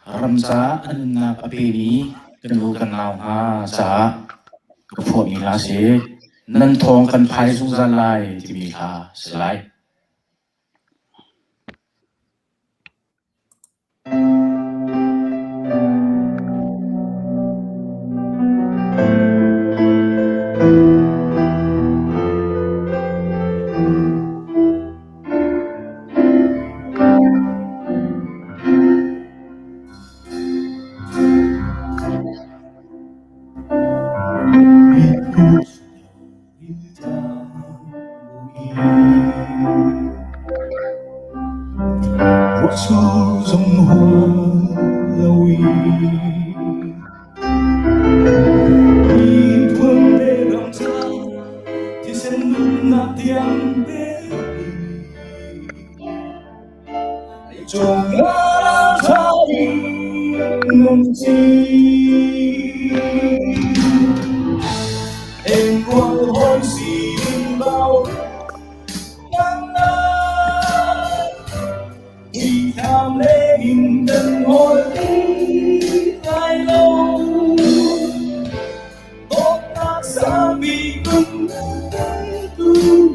Ramza anna apini kanu kan lau ha sa kapho mi la se nan thong kan phai su za lai ti mi ha slai Số dòng hoa lâu y thương để làm sao thì sẽ luôn là tiếng bé cho ngã ra đi ngâm chi em qua hôn xin bao tham lễ hình đừng hồi ai lâu tốt ta xa bị cứng tư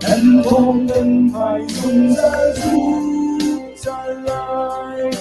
đàn không cần phải dùng ra rút ra lại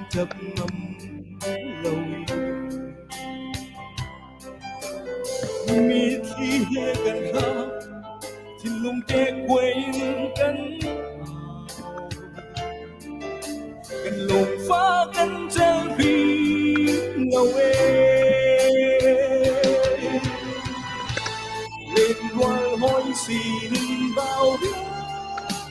chấp ngâm lâu mi khi gần ha thì lung kê quên gần lùng phá gần